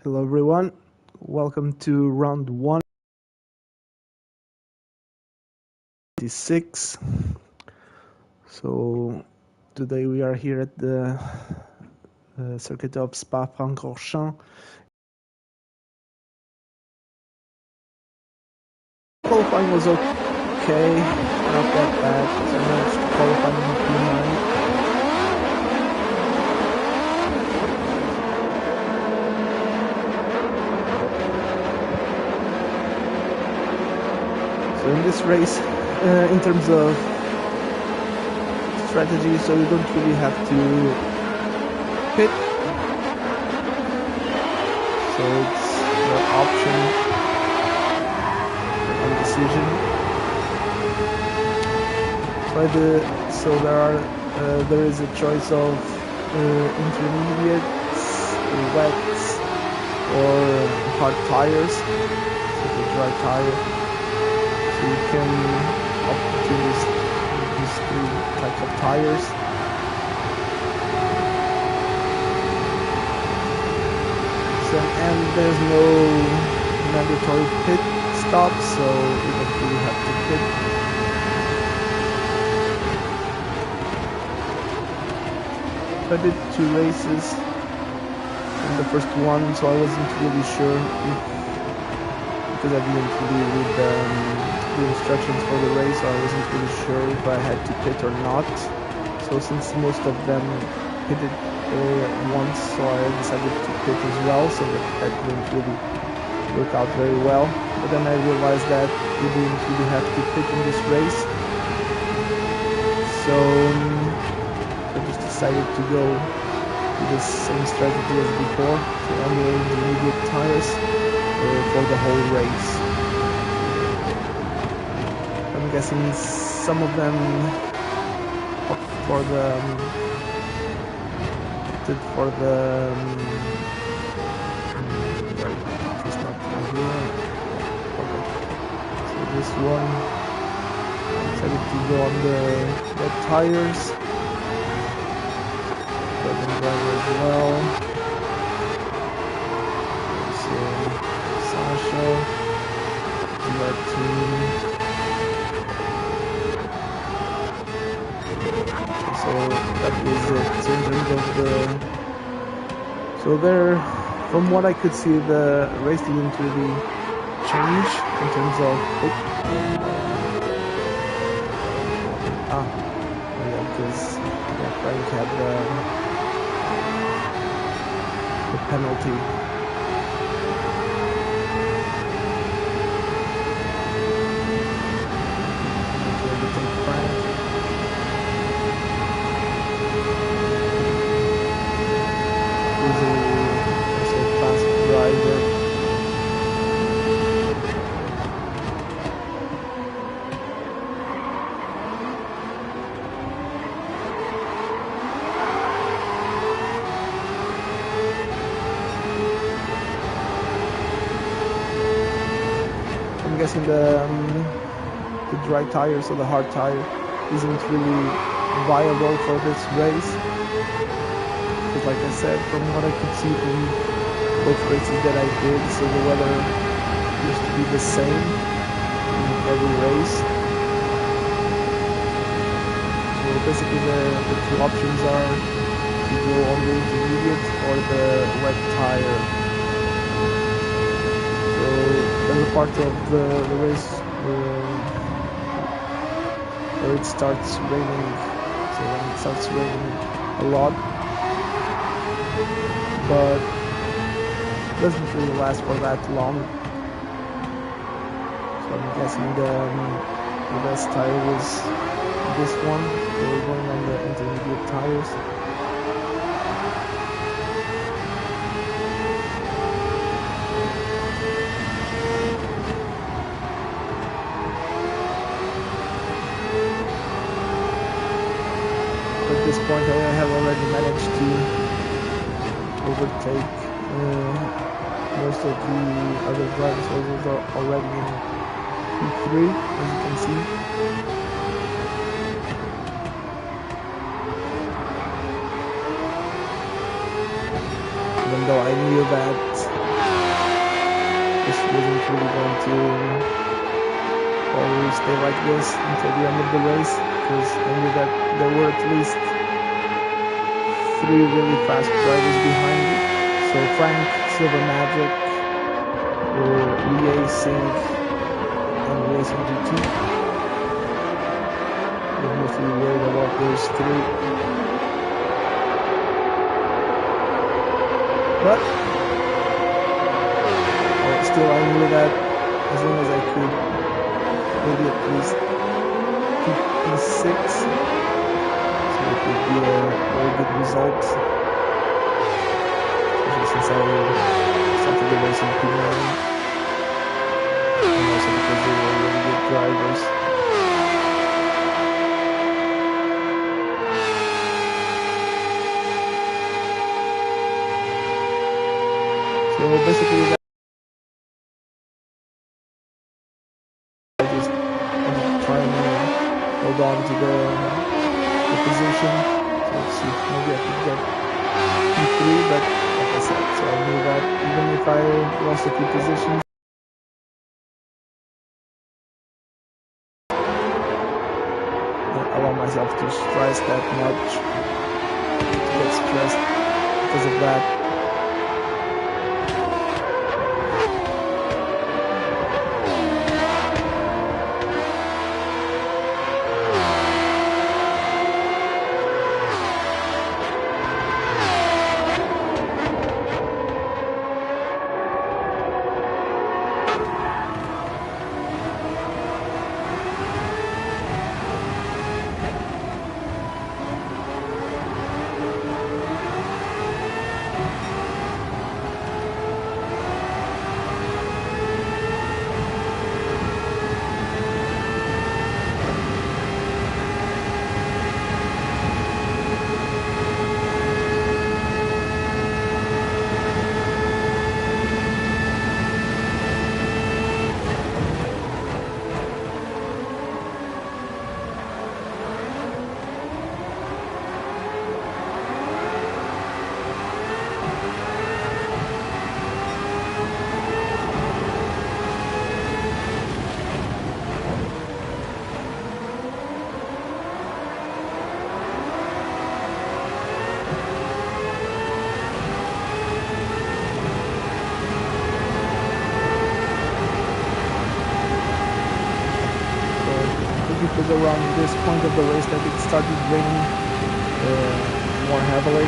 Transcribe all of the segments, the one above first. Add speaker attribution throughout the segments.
Speaker 1: Hello everyone, welcome to round 126. So today we are here at the circuit of Spa-Francorchamps. Qualifying was okay, not that bad, so I managed to qualify in P9. So in this race, in terms of strategy, so you don't really have to pit. So it's your option, your decision. So there is a choice of intermediates, wets, or hard tires. So the dry tire. So you can opt to these three types of tires. So, and there's no mandatory pit stop, so you don't really have to pit. I did 2 races in the first one, so I wasn't really sure because I didn't really read the instructions for the race, so I wasn't really sure if I had to pit or not. So since most of them pitted once, so I decided to pit as well, so that didn't really work out very well. But then I realized that you didn't really have to pit in this race, so I just decided to go with the same strategy as before, so on the intermediate tires for the whole race. I'm guessing some of them opt for just not here. Okay. So this one decided to go on the red tires. Driver as well. So Sasha, that team. So that is it. So in terms of from what I could see, the race didn't really change in terms of. Yeah, because Frank had the penalty. I'm guessing the dry tire, so the hard tire, isn't really viable for this race. Because like I said, from what I could see from both races that I did, so the weather used to be the same in every race. So basically the 2 options are to go on the intermediate or the wet tire. There's a part of the race where it starts raining, so when it starts raining a lot, but it doesn't really last for that long. So I'm guessing the best tire was this one. We're going on the intermediate tires. At this point I have already managed to overtake most of the other drivers who are already in P3, as you can see. Even though I knew that wasn't really going to always stay like this until the end of the race, because I knew that there were at least 3 really fast drivers behind me. So Frank, Silver Magic, Racing, and Racing GT. I was mostly worried about those 3. But still, I knew that as long as I could maybe at least keep P6, so it would be a very good result, especially since I started the race in P9, and also because they were really good drivers. So basically that I just ended up trying to hold on to the position. So let's see, maybe I could get P3, but like I said, so I knew that even if I lost a few positions, I allow myself to stress that much, to get stressed because of that. It was around this point of the race that it started raining more heavily.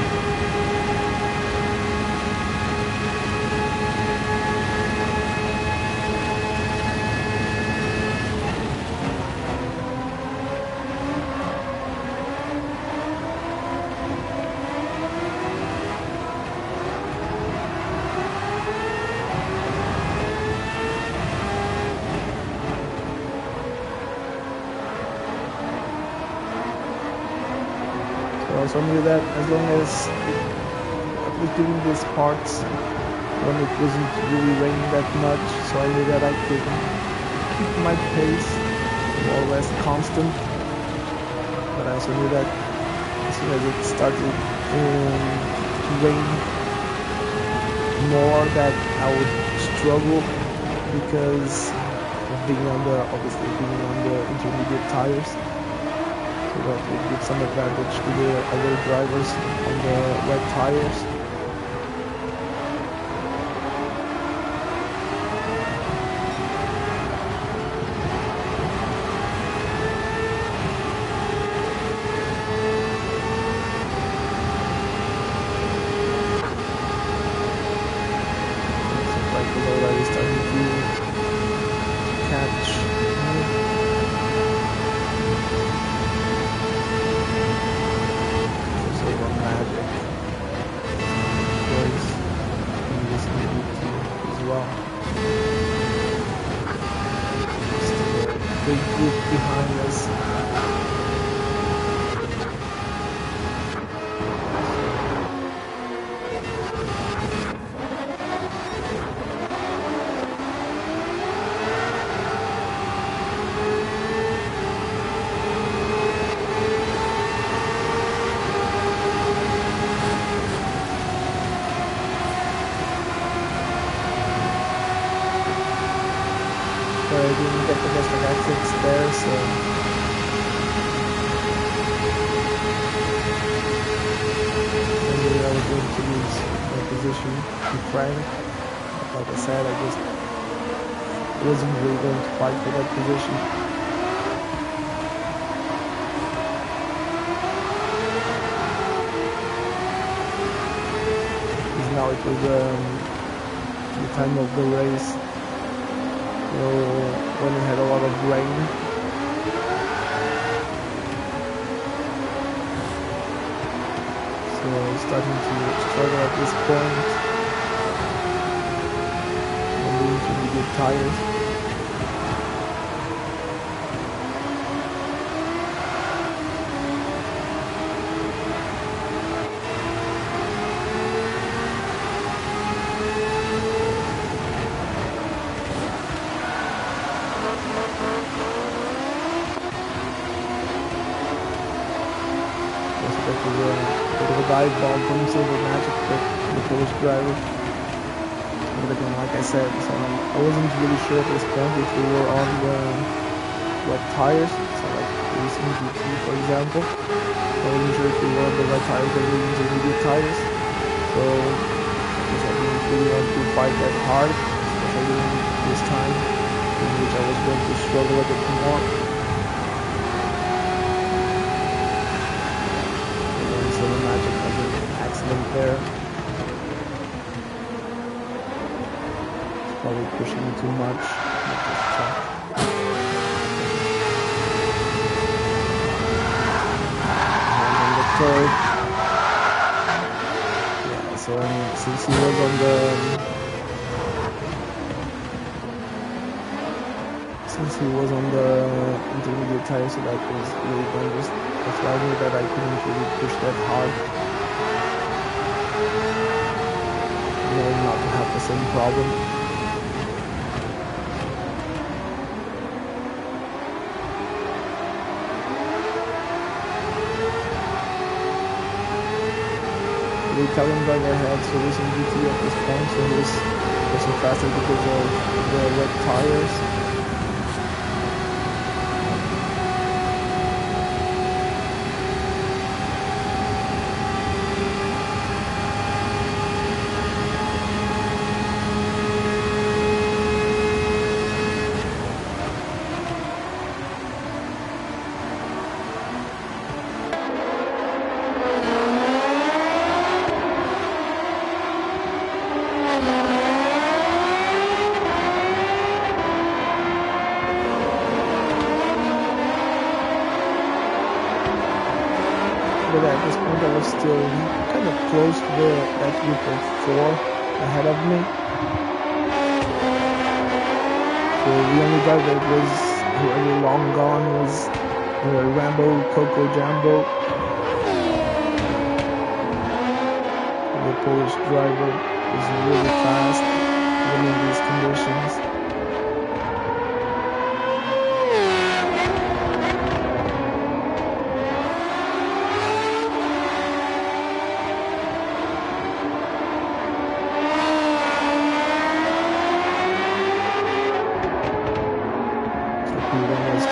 Speaker 1: I also knew that as long as, at least during these parts, when it wasn't really raining that much, so I knew that I could keep my pace more or less constant. But I also knew that as soon as it started to rain more, that I would struggle because of being on the, obviously being on the intermediate tires. So that would give some advantage to the other drivers on the wet tires. So right below that is starting to catch me. Magic boys in this movie as well. Still a big group behind us. but I didn't get the best of exits there, so I was going to lose my position to Frank. Like I said, I just wasn't really going to fight for that position. Because now it was the time of the race, so when we had a lot of rain. So I was starting to struggle at this point. I'm doing pretty good tires. Dive bomb from Silver Magic, the Polish driver. But again, like I said, so I wasn't really sure at this point if we were on the wet tires, so like racing GT for example. I wasn't sure if we were on the wet tires or the intermediate tires. So I guess I didn't really want to fight that hard, especially in this time in which I was going to struggle a bit more. There. It's probably pushing me too much. And the third. Yeah, so since he was on the intermediate tire, so that was really dangerous. That's why I knew that I couldn't really push that hard. Not to have the same problem. The Italian driver had racing GT at this point, so he was also faster because of the wet tires. But at this point I was still kind of close to that group of 4 ahead of me. So the only guy that was already long gone was Rambo Coco Jambo, the Polish driver, was really fast even in these conditions.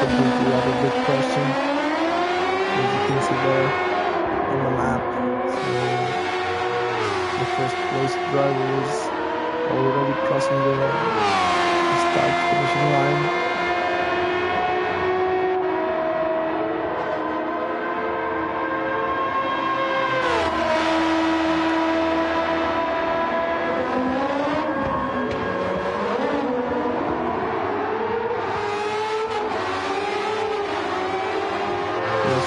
Speaker 1: Completely out of the question, as you can see there on the map. So the first place driver was already crossing the start finishing line.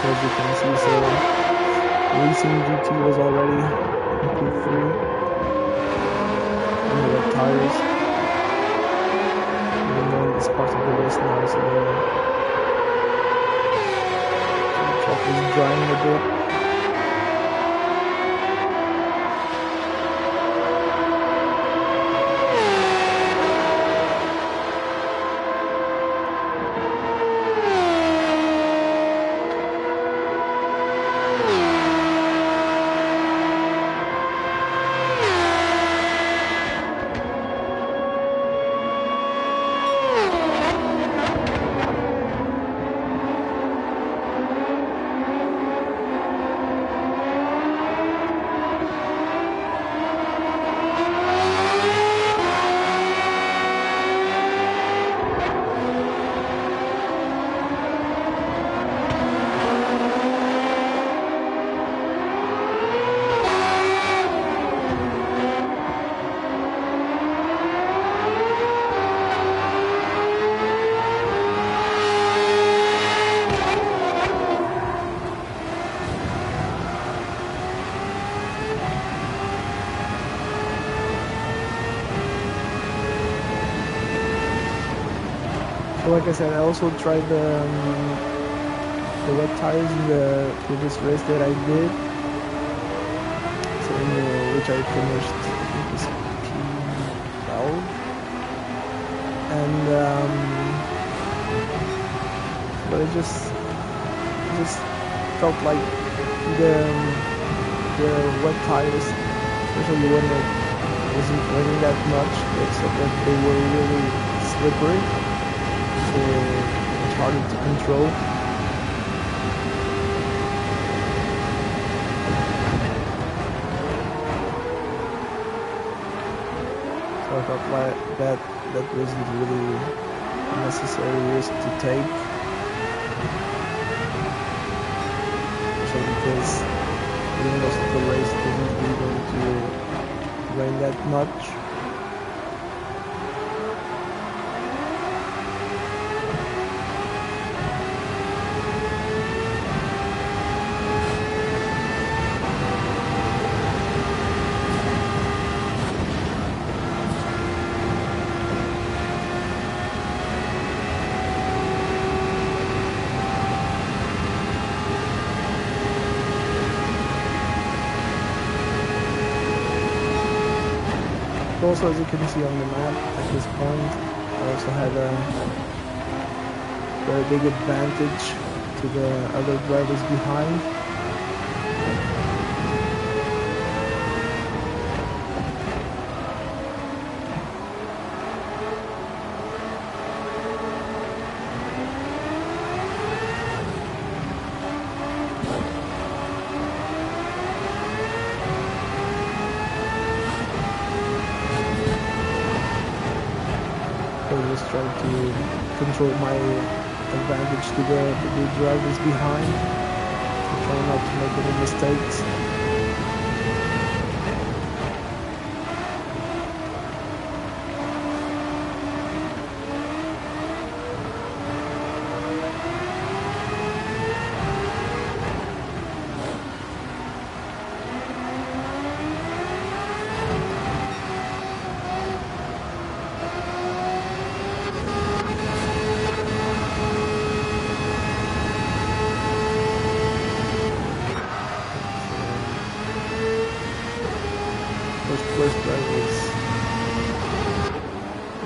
Speaker 1: As you can see, so racing GT was already in P3 on the wet tires, and then this part of the race now, so the track is drying a bit. So like I said, I also tried the wet tires in the previous race that I did. So in which I finished, I think it was P12. And but I just felt like the wet tires, especially when it wasn't raining that much, except that they were really slippery, so much harder to control. So I felt like that wasn't really a necessary risk to take, especially because during most of the race it wasn't really going to rain that much. Also, as you can see on the map at this point, I also had a very big advantage to the other drivers behind. Just trying to control my advantage to the drivers behind, to try not to make any mistakes. First drive was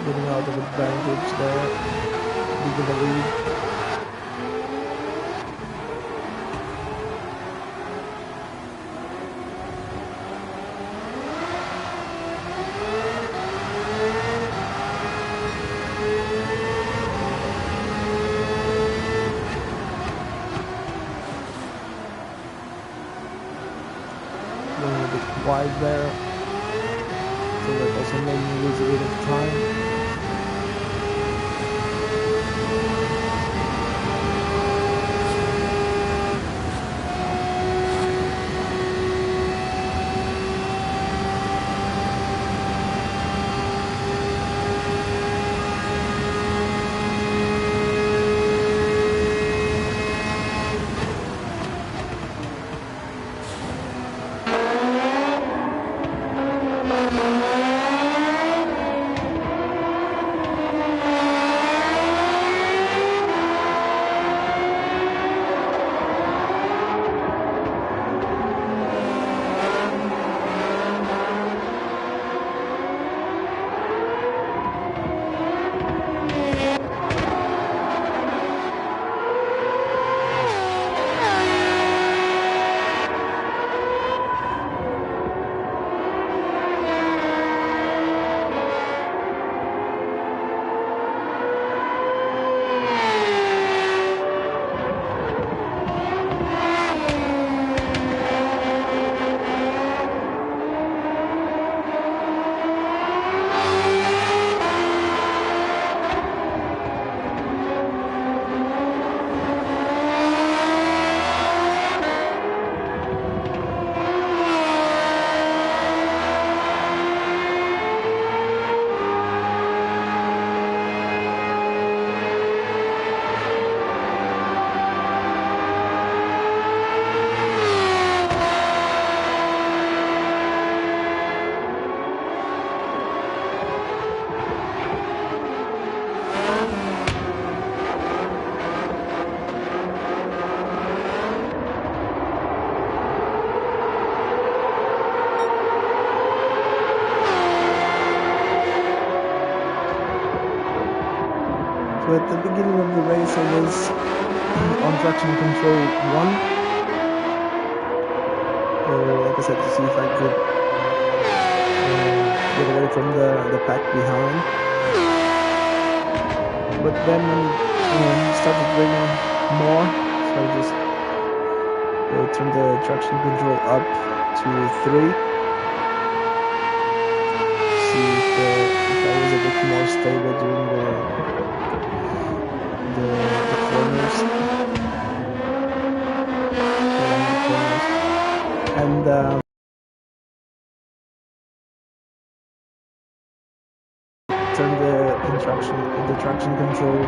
Speaker 1: getting out of advantage there, big of a lead. Going a bit wide there. So that also made me lose a bit of time. But at the beginning of the race I was on traction control 1. Like I said, to see if I could get away from the pack behind. But then when it started raining more, so I just turned the traction control up to 3. See if I was a bit more stable during the corners, and turn the traction control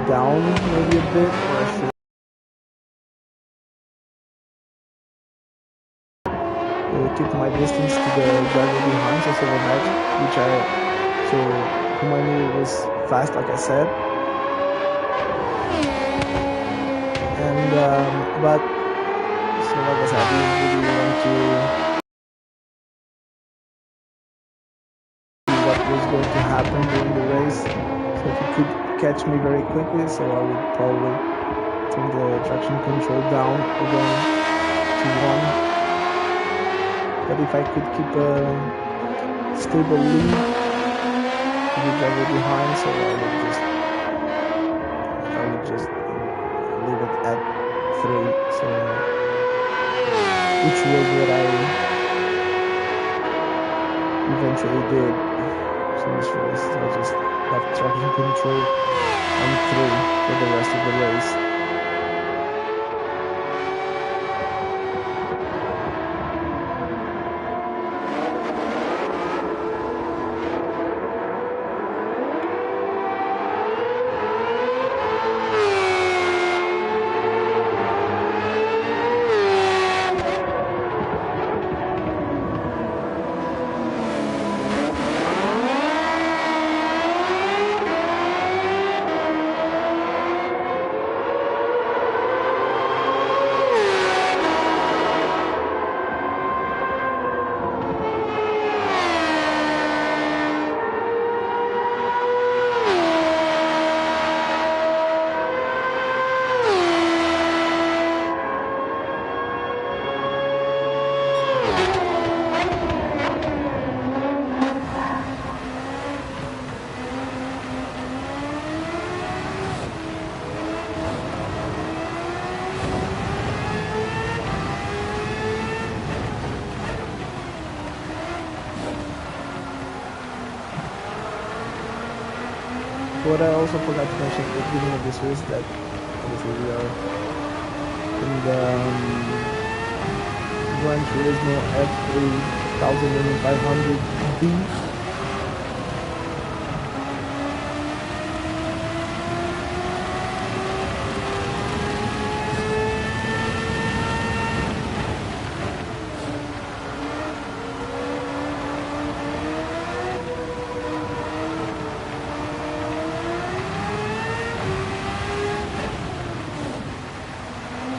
Speaker 1: down maybe a bit, or I should keep my distance to the driver behind, so whom I knew was fast, like I said. And but so like I said, I didn't really want to see what was going to happen during the race. So if he could catch me very quickly, so I would probably turn the traction control down again to 1. But if I could keep a stable lead to the driver behind, so I would just leave it at 3. So which was what I eventually did. So this race, I just left traction control on 3 for the rest of the race. What I also forgot to mention at the beginning of this race, that obviously we are in the Gran Turismo F3500B.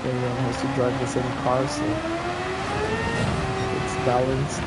Speaker 1: Everyone has to drive the same car, so it's balanced.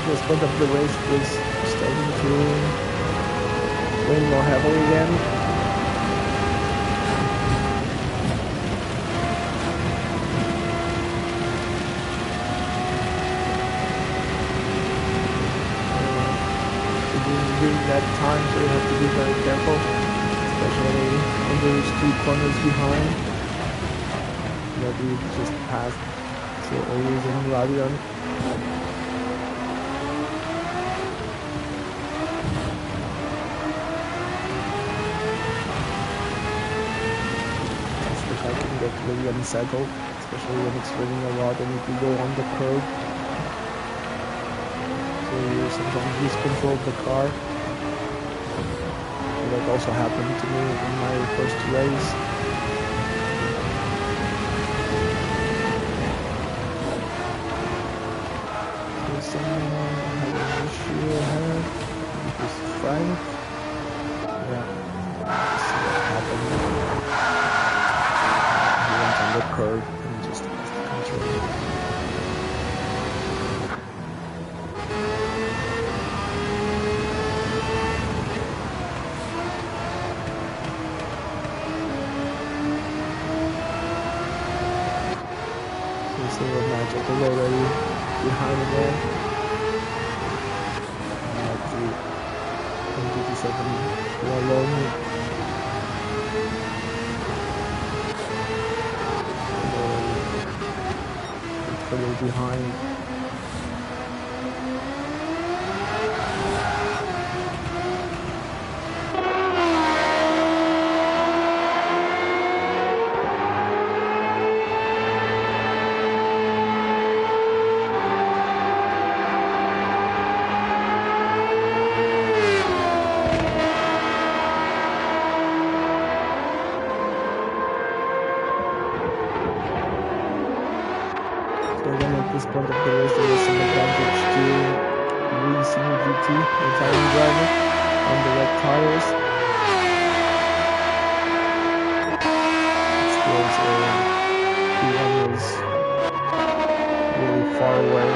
Speaker 1: This point of the race was starting to rain more heavily again. During that time, so you have to be very careful, especially on those 2 corners behind that we just passed. So always on radion. really unsettled, especially when it's raining a lot and if you go on the curb. So you sometimes lose control of the car. And that also happened to me in my first race. So someone had an issue ahead. It was Frank. Yeah, see what happened. He went on the curb and just lost control. Single matchup is already behind the ball. Like the GT7 alone. Further behind. At this point of the race, there was some advantage to the senior GT, the Italian driver, on the red tires. Still, P1 was really far away.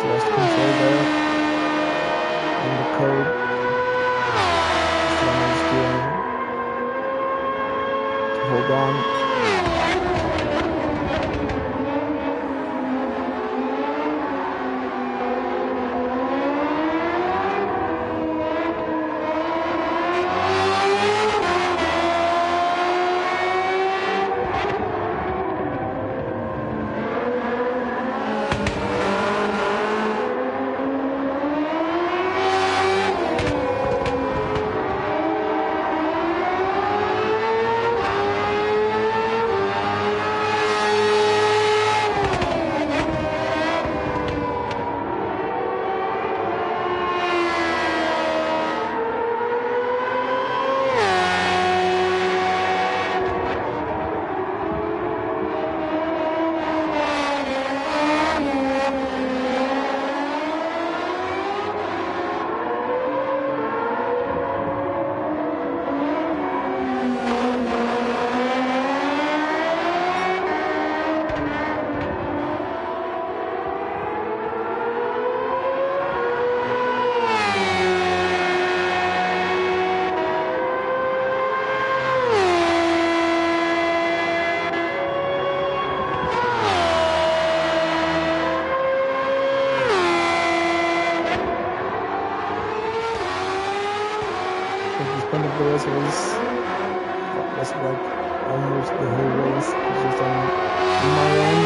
Speaker 1: Lost control there on the curb. Just managed to hold on. The race was like almost the whole race, just on my end.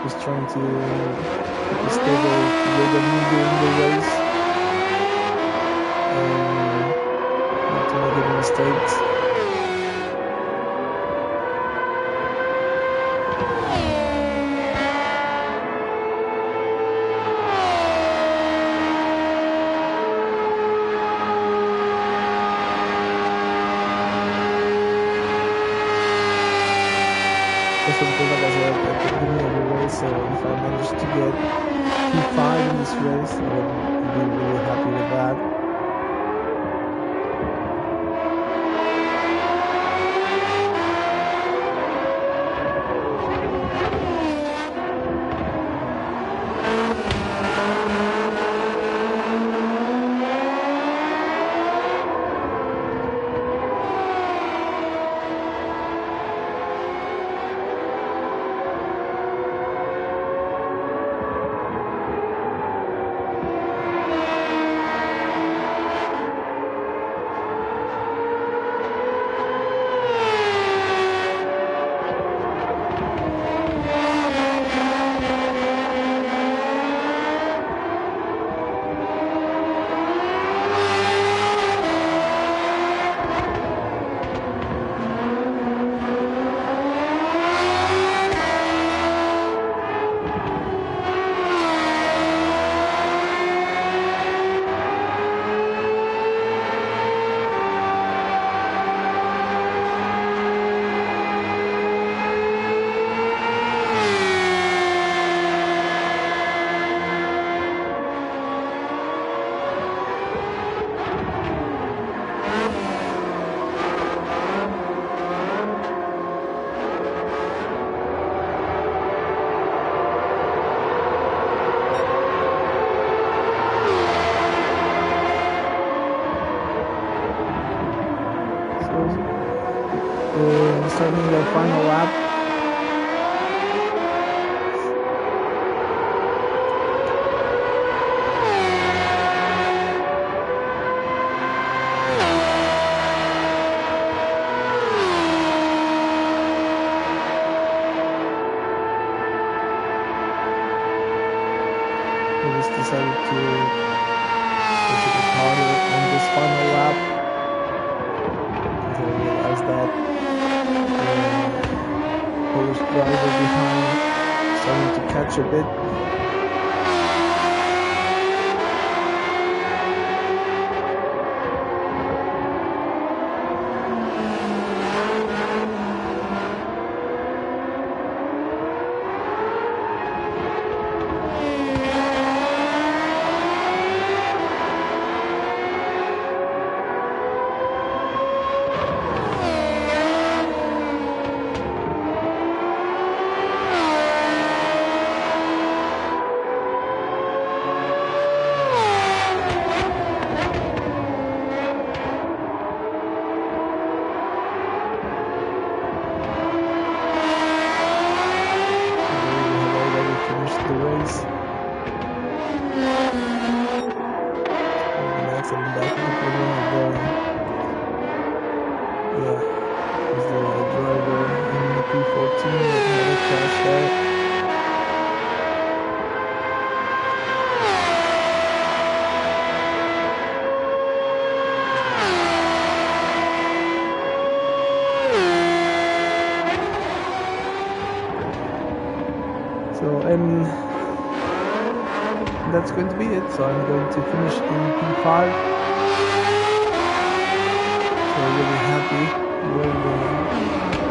Speaker 1: Just trying to keep a stable rhythm during the race and not to make any mistakes. Something like I said at the beginning of the race, if I managed to get P5 in this race, I would be really happy with that. starting the final lap. I just decided to push a bit harder on this final lap because I realized that the Polish driver behind starting to catch a bit. The race. An accident back with one of the was the driver in the P14 that had a crash there. So and that's going to be it. So I'm going to finish in P5. So I'm really happy with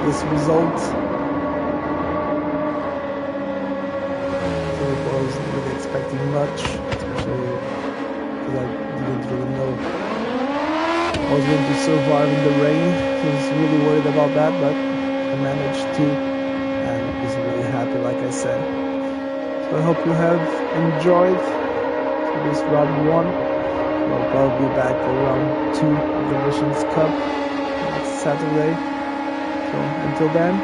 Speaker 1: this result. So I wasn't really expecting much, especially because I didn't really know I was going to survive in the rain. So I was really worried about that, but I managed to, and was really happy, like I said. So I hope you have enjoyed this round 1. I'll probably be back for round 2 of the Nations Cup next Saturday. So until then,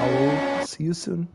Speaker 1: I will see you soon.